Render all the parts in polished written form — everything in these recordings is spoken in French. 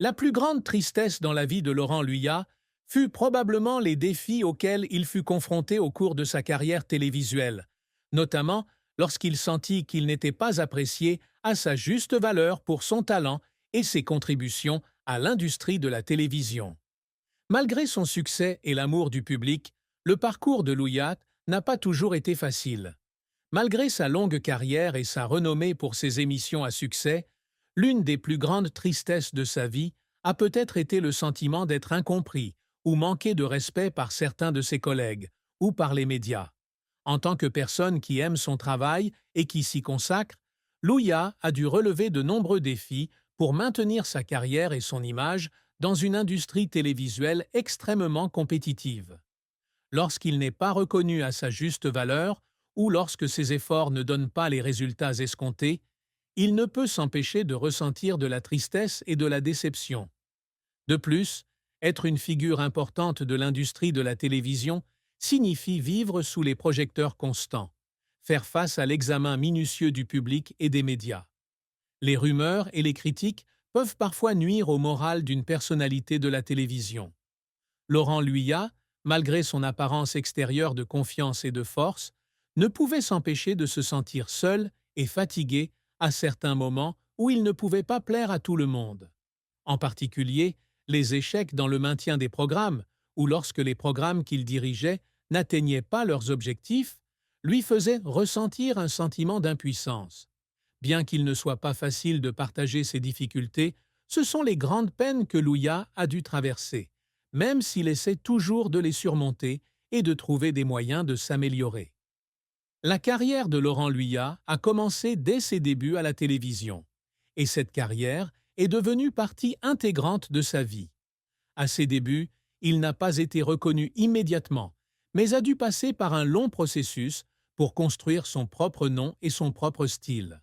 La plus grande tristesse dans la vie de Laurent Luyat fut probablement les défis auxquels il fut confronté au cours de sa carrière télévisuelle, notamment lorsqu'il sentit qu'il n'était pas apprécié à sa juste valeur pour son talent et ses contributions à l'industrie de la télévision. Malgré son succès et l'amour du public, le parcours de Luyat n'a pas toujours été facile. Malgré sa longue carrière et sa renommée pour ses émissions à succès, l'une des plus grandes tristesses de sa vie a peut-être été le sentiment d'être incompris ou manqué de respect par certains de ses collègues ou par les médias. En tant que personne qui aime son travail et qui s'y consacre, Luyat a dû relever de nombreux défis pour maintenir sa carrière et son image dans une industrie télévisuelle extrêmement compétitive. Lorsqu'il n'est pas reconnu à sa juste valeur ou lorsque ses efforts ne donnent pas les résultats escomptés, il ne peut s'empêcher de ressentir de la tristesse et de la déception. De plus, être une figure importante de l'industrie de la télévision signifie vivre sous les projecteurs constants, faire face à l'examen minutieux du public et des médias. Les rumeurs et les critiques peuvent parfois nuire au moral d'une personnalité de la télévision. Laurent Luyat, malgré son apparence extérieure de confiance et de force, ne pouvait s'empêcher de se sentir seul et fatigué à certains moments où il ne pouvait pas plaire à tout le monde. En particulier, les échecs dans le maintien des programmes, ou lorsque les programmes qu'il dirigeait n'atteignaient pas leurs objectifs, lui faisaient ressentir un sentiment d'impuissance. Bien qu'il ne soit pas facile de partager ses difficultés, ce sont les grandes peines que Luyat a dû traverser, même s'il essaie toujours de les surmonter et de trouver des moyens de s'améliorer. La carrière de Laurent Luyat a commencé dès ses débuts à la télévision, et cette carrière est devenue partie intégrante de sa vie. À ses débuts, il n'a pas été reconnu immédiatement, mais a dû passer par un long processus pour construire son propre nom et son propre style.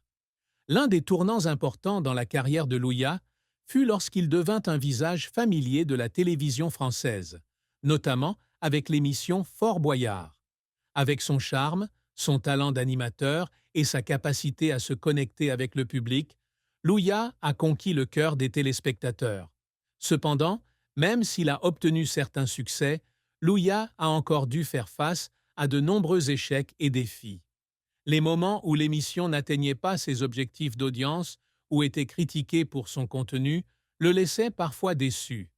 L'un des tournants importants dans la carrière de Luyat fut lorsqu'il devint un visage familier de la télévision française, notamment avec l'émission Fort Boyard. Avec son charme, son talent d'animateur et sa capacité à se connecter avec le public, Luyat a conquis le cœur des téléspectateurs. Cependant, même s'il a obtenu certains succès, Luyat a encore dû faire face à de nombreux échecs et défis. Les moments où l'émission n'atteignait pas ses objectifs d'audience ou était critiquée pour son contenu le laissaient parfois déçu.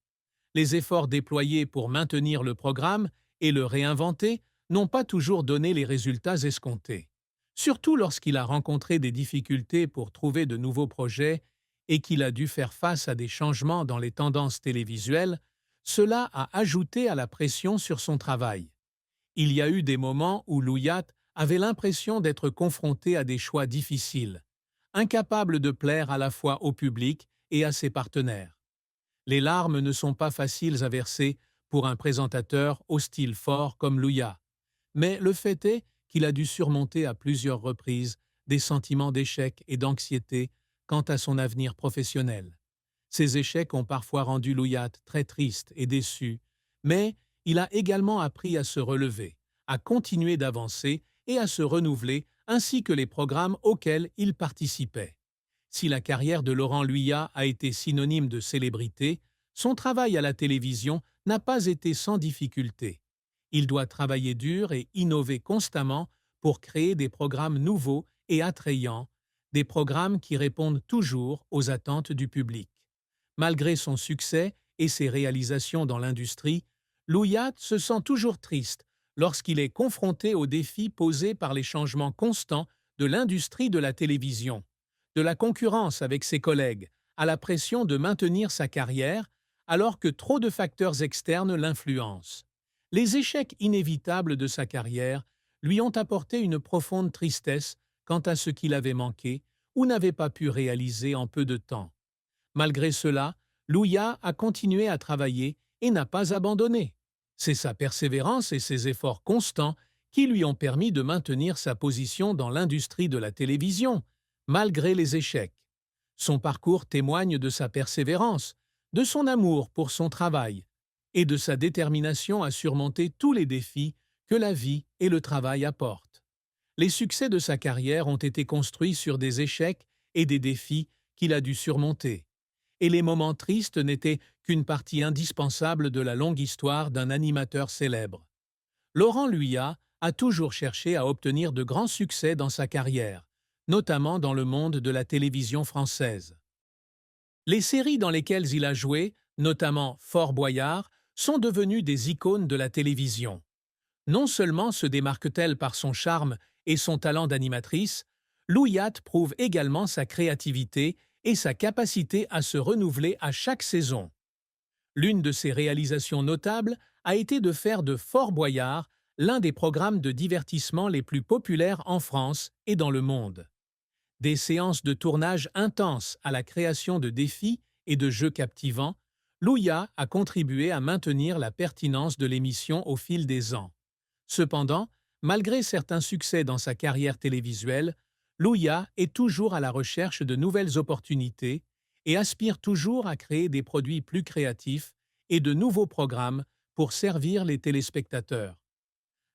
Les efforts déployés pour maintenir le programme et le réinventer n'ont pas toujours donné les résultats escomptés. Surtout lorsqu'il a rencontré des difficultés pour trouver de nouveaux projets et qu'il a dû faire face à des changements dans les tendances télévisuelles, cela a ajouté à la pression sur son travail. Il y a eu des moments où Luyat avait l'impression d'être confronté à des choix difficiles, incapable de plaire à la fois au public et à ses partenaires. Les larmes ne sont pas faciles à verser pour un présentateur au style fort comme Luyat, mais le fait est qu'il a dû surmonter à plusieurs reprises des sentiments d'échec et d'anxiété quant à son avenir professionnel. Ces échecs ont parfois rendu Luyat très triste et déçu, mais il a également appris à se relever, à continuer d'avancer et à se renouveler, ainsi que les programmes auxquels il participait. Si la carrière de Laurent Luyat a été synonyme de célébrité, son travail à la télévision n'a pas été sans difficulté. Il doit travailler dur et innover constamment pour créer des programmes nouveaux et attrayants, des programmes qui répondent toujours aux attentes du public. Malgré son succès et ses réalisations dans l'industrie, Luyat se sent toujours triste lorsqu'il est confronté aux défis posés par les changements constants de l'industrie de la télévision, de la concurrence avec ses collègues, à la pression de maintenir sa carrière, alors que trop de facteurs externes l'influencent. Les échecs inévitables de sa carrière lui ont apporté une profonde tristesse quant à ce qu'il avait manqué ou n'avait pas pu réaliser en peu de temps. Malgré cela, Luyat a continué à travailler et n'a pas abandonné. C'est sa persévérance et ses efforts constants qui lui ont permis de maintenir sa position dans l'industrie de la télévision, malgré les échecs. Son parcours témoigne de sa persévérance, de son amour pour son travail et de sa détermination à surmonter tous les défis que la vie et le travail apportent. Les succès de sa carrière ont été construits sur des échecs et des défis qu'il a dû surmonter. et les moments tristes n'étaient qu'une partie indispensable de la longue histoire d'un animateur célèbre. Laurent Luyat a toujours cherché à obtenir de grands succès dans sa carrière, notamment dans le monde de la télévision française. Les séries dans lesquelles il a joué, notamment Fort Boyard, sont devenues des icônes de la télévision. Non seulement se démarque-t-elle par son charme et son talent d'animatrice, Luyat prouve également sa créativité et sa capacité à se renouveler à chaque saison. L'une de ses réalisations notables a été de faire de Fort Boyard l'un des programmes de divertissement les plus populaires en France et dans le monde. Des séances de tournage intenses à la création de défis et de jeux captivants, Luyat a contribué à maintenir la pertinence de l'émission au fil des ans. Cependant, malgré certains succès dans sa carrière télévisuelle, Luyat est toujours à la recherche de nouvelles opportunités et aspire toujours à créer des produits plus créatifs et de nouveaux programmes pour servir les téléspectateurs.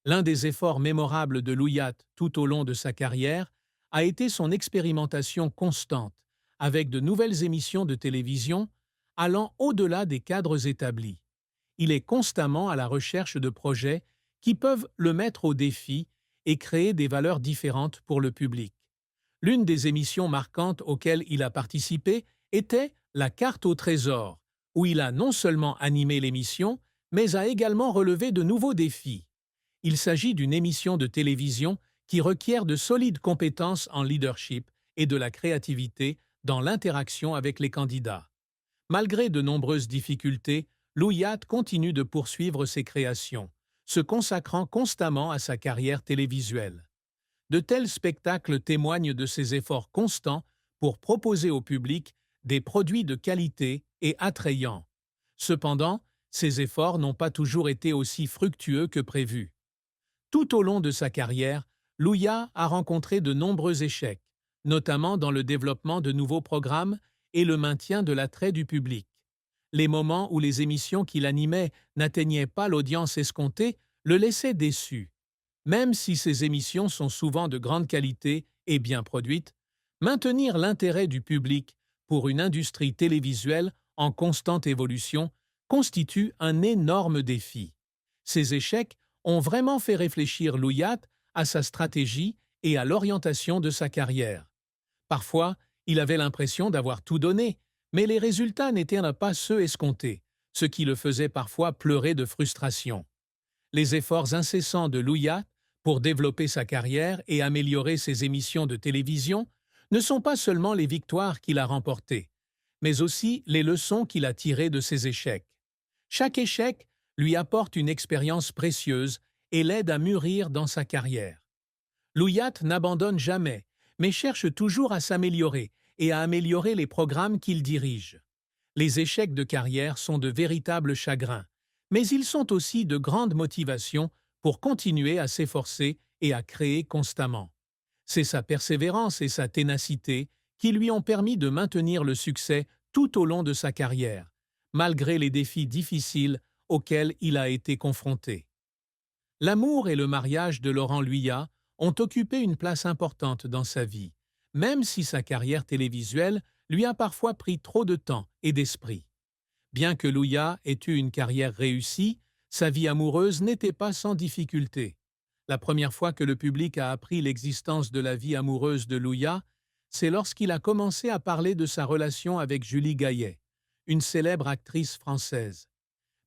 L'un des efforts mémorables de Luyat tout au long de sa carrière a été son expérimentation constante avec de nouvelles émissions de télévision allant au-delà des cadres établis. Il est constamment à la recherche de projets qui peuvent le mettre au défi et créer des valeurs différentes pour le public. L'une des émissions marquantes auxquelles il a participé était La carte au trésor, où il a non seulement animé l'émission, mais a également relevé de nouveaux défis. Il s'agit d'une émission de télévision qui requiert de solides compétences en leadership et de la créativité dans l'interaction avec les candidats. Malgré de nombreuses difficultés, Luyat continue de poursuivre ses créations, se consacrant constamment à sa carrière télévisuelle. De tels spectacles témoignent de ses efforts constants pour proposer au public des produits de qualité et attrayants. Cependant, ces efforts n'ont pas toujours été aussi fructueux que prévu. Tout au long de sa carrière, Luyat a rencontré de nombreux échecs, notamment dans le développement de nouveaux programmes et le maintien de l'attrait du public. Les moments où les émissions qu'il animait n'atteignaient pas l'audience escomptée le laissaient déçu. Même si ces émissions sont souvent de grande qualité et bien produites, maintenir l'intérêt du public pour une industrie télévisuelle en constante évolution constitue un énorme défi. Ces échecs ont vraiment fait réfléchir Luyat à sa stratégie et à l'orientation de sa carrière. Parfois, il avait l'impression d'avoir tout donné, mais les résultats n'étaient pas ceux escomptés, ce qui le faisait parfois pleurer de frustration. Les efforts incessants de Luyat pour développer sa carrière et améliorer ses émissions de télévision ne sont pas seulement les victoires qu'il a remportées, mais aussi les leçons qu'il a tirées de ses échecs. Chaque échec lui apporte une expérience précieuse et l'aide à mûrir dans sa carrière. Luyat n'abandonne jamais, mais cherche toujours à s'améliorer et à améliorer les programmes qu'il dirige. Les échecs de carrière sont de véritables chagrins, mais ils sont aussi de grandes motivations pour continuer à s'efforcer et à créer constamment. C'est sa persévérance et sa ténacité qui lui ont permis de maintenir le succès tout au long de sa carrière, malgré les défis difficiles auxquels il a été confronté. L'amour et le mariage de Laurent Luyat ont occupé une place importante dans sa vie, même si sa carrière télévisuelle lui a parfois pris trop de temps et d'esprit. Bien que Luyat ait eu une carrière réussie, sa vie amoureuse n'était pas sans difficulté. La première fois que le public a appris l'existence de la vie amoureuse de Luyat, c'est lorsqu'il a commencé à parler de sa relation avec Julie Gaillet, une célèbre actrice française.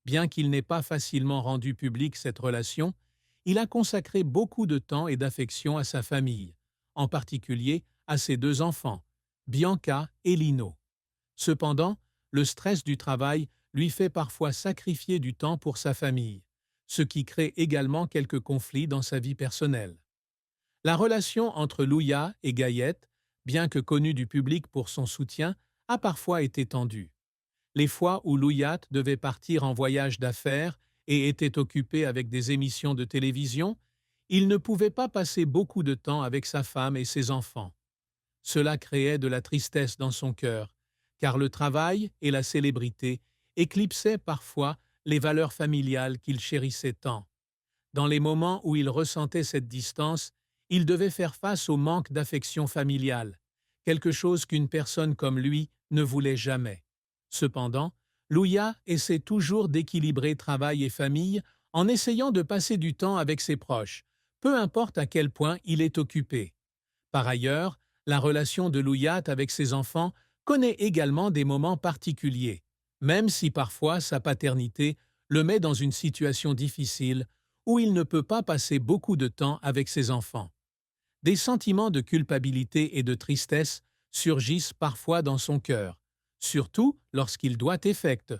Bien qu'il n'ait pas facilement rendu publique cette relation, il a consacré beaucoup de temps et d'affection à sa famille, en particulier à ses deux enfants, Bianca et Lino. Cependant, le stress du travail lui fait parfois sacrifier du temps pour sa famille, ce qui crée également quelques conflits dans sa vie personnelle. La relation entre Luyat et Gaillette, bien que connue du public pour son soutien, a parfois été tendue. Les fois où Luyat devait partir en voyage d'affaires et était occupé avec des émissions de télévision, il ne pouvait pas passer beaucoup de temps avec sa femme et ses enfants. Cela créait de la tristesse dans son cœur, car le travail et la célébrité éclipsaient parfois les valeurs familiales qu'il chérissait tant. Dans les moments où il ressentait cette distance, il devait faire face au manque d'affection familiale, quelque chose qu'une personne comme lui ne voulait jamais. Cependant, Louia essaie toujours d'équilibrer travail et famille en essayant de passer du temps avec ses proches, peu importe à quel point il est occupé. Par ailleurs, la relation de Louyat avec ses enfants connaît également des moments particuliers, même si parfois sa paternité le met dans une situation difficile où il ne peut pas passer beaucoup de temps avec ses enfants. Des sentiments de culpabilité et de tristesse surgissent parfois dans son cœur, surtout lorsqu'il doit effectuer